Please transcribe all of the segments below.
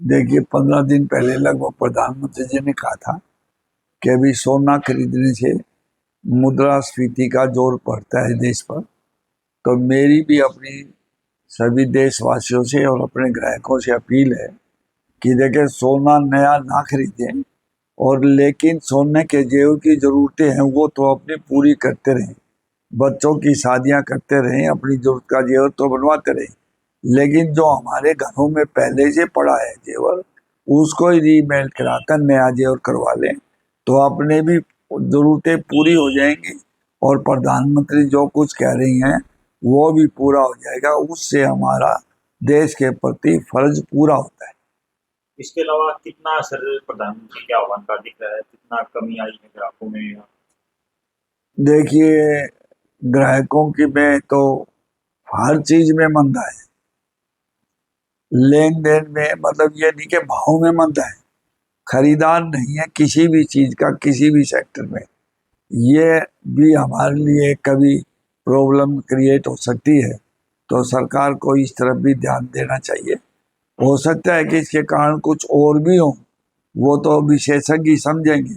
देखिए 15 दिन पहले लगभग प्रधानमंत्री जी ने कहा था कि अभी सोना खरीदने से मुद्रास्फीति का जोर पड़ता है देश पर। तो मेरी भी अपनी सभी देशवासियों से और अपने ग्राहकों से अपील है कि देखें, सोना नया ना खरीदें, और लेकिन सोने के जेवर की जरूरतें हैं वो तो अपनी पूरी करते रहें। बच्चों की शादियां करते रहें, अपनी जरूरत का जेवर तो बनवाते रहें, लेकिन जो हमारे घरों में पहले से पड़ा है जेवर, उसको ही रीमेल्ट कराकर नया जेवर करवा लें, तो अपने भी जरूरतें पूरी हो जाएंगी और प्रधानमंत्री जो कुछ कह रही हैं वो भी पूरा हो जाएगा। उससे हमारा देश के प्रति फर्ज पूरा होता है। इसके अलावा कितना असर प्रधानमंत्री के आह्वान का दिख रहा है, कितना कमी आई है ग्राहकों में? देखिए, ग्राहकों की में तो हर चीज में मंदा है। लेन देन में मतलब ये नहीं कि भाव में मंदा है, खरीदार नहीं है किसी भी चीज का किसी भी सेक्टर में। ये भी हमारे लिए कभी प्रॉब्लम क्रिएट हो सकती है, तो सरकार को इस तरफ भी ध्यान देना चाहिए। हो सकता है कि इसके कारण कुछ और भी हो, वो तो विशेषज्ञ समझेंगे।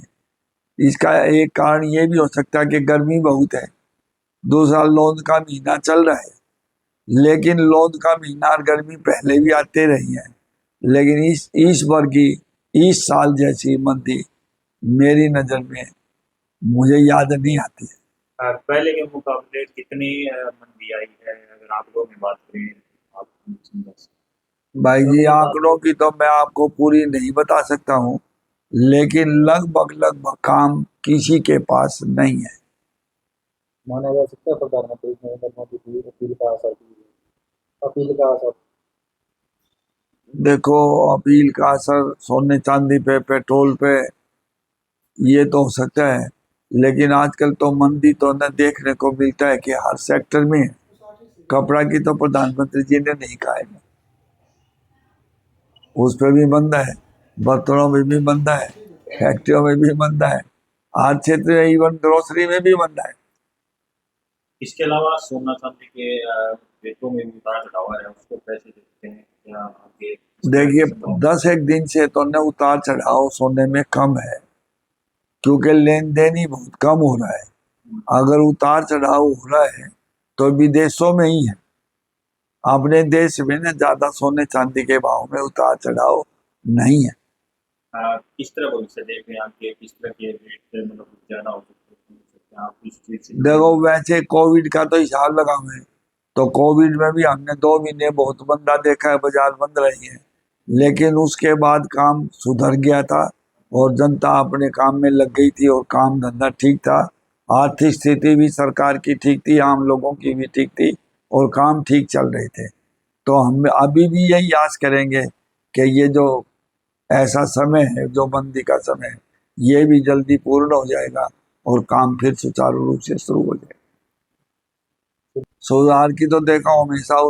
इसका एक कारण ये भी हो सकता है कि गर्मी बहुत है, दूसरा लोन का महीना चल रहा है, लेकिन लोन का महीना और गर्मी पहले भी आते रही है, लेकिन इस बार की इस साल जैसी मंदी मेरी नजर में मुझे याद नहीं आती है। पहले के मुकाबले कितनी मंदी आई है, अगर आंकड़ों में बात करें आप समझा भाई जी, आंकड़ों की तो मैं आपको पूरी नहीं बता सकता हूँ, लेकिन लगभग लगभग काम किसी के पास नहीं है। माना जा सकता है प्रधानमंत्री नरेंद्र मोदी की अपील का असर भी है। अपील का असर देखो, अपील का असर सोने चांदी पे, पेट्रोल पे, ये तो हो सकता है, लेकिन आजकल तो मंदी तो न देखने को मिलता है कि हर सेक्टर में है। कपड़ा की तो प्रधानमंत्री जी ने नहीं कहा है, उस पर भी मंदा है, बर्तनों में भी मंदा है, फैक्ट्रियों में भी मंदा है, हर क्षेत्र में, इवन ग्रोसरी में भी मंदा है। इसके अलावा सोना चांदी के रेटों में भी उतार चढ़ाव है, उसको कैसे देखते हैं, क्या आगे इस तरह देखिए, से संभव? 10 एक दिन से तो न उतार चढ़ाव सोने में कम है, क्योंकि लेन देन ही बहुत कम हो रहा है। अगर उतार चढ़ाव हो रहा है तो विदेशों में ही है, अपने देश में न ज्यादा सोने चांदी के भाव में उतार चढ़ाव नहीं है। किस तरह भविष्य देख रहे हैं, आगे किस तरह के रेट मतलब ज्यादा हो सकते हैं, आप इस चीज से जुड़े देखो, हुए हैं? वैसे कोविड का तो हिसाब लगाओ, तो कोविड में भी हमने 2 महीने बहुत मंदा देखा है, बाजार बंद रही है, लेकिन उसके बाद काम सुधर गया था और जनता अपने काम में लग गई थी और काम धंधा ठीक था। आर्थिक स्थिति भी सरकार की ठीक थी, आम लोगों की भी ठीक थी, और काम ठीक चल रहे थे। तो हम अभी भी यही आस करेंगे कि ये जो ऐसा समय है, जो मंदी का समय है, ये भी जल्दी पूर्ण हो जाएगा और काम फिर सुचारू रूप से शुरू हो जाएगा। सुधार की तो देखा हमेशा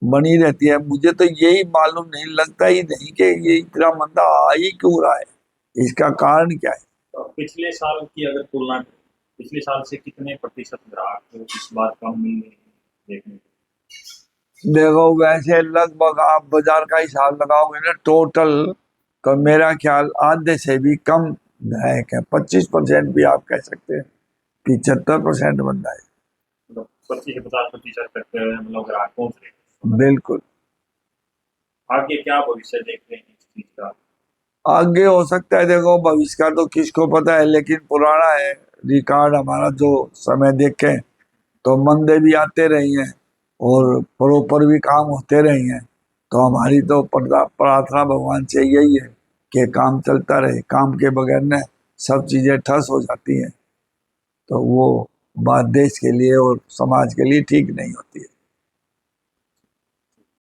बनी रहती है। मुझे तो यही मालूम नहीं, लगता ही नहीं कि ये इतना मंदा आ ही क्यों रहा है, इसका कारण क्या है। तो पिछले साल की अगर तुलना करें, पिछले साल से कितने प्रतिशत ग्राहक इस बार कम मिल रहे हैं देखने को? देखो, वैसे लगभग आप बाजार का हिसाब लगाओगे ना टोटल, तो मेरा ख्याल आधे से भी कम ग्राहक है, 25% भी आप कह सकते हैं, 75% बंदा है। मतलब 25 से 50% तक मतलब ग्राहकों से। बिल्कुल। आगे क्या भविष्य देख रहे हैं इस चीज का? आगे हो सकता है, देखो भविष्य का तो किसको पता है, लेकिन पुराना है रिकॉर्ड हमारा, जो समय देखें तो मंदे भी आते रही हैं और प्रॉपर भी काम होते रही हैं। तो हमारी तो प्रार्थना भगवान से यही है कि काम चलता रहे, काम के बगैर न सब चीजें ठस हो जाती हैं, तो वो बात देश के लिए और समाज के लिए ठीक नहीं होती है।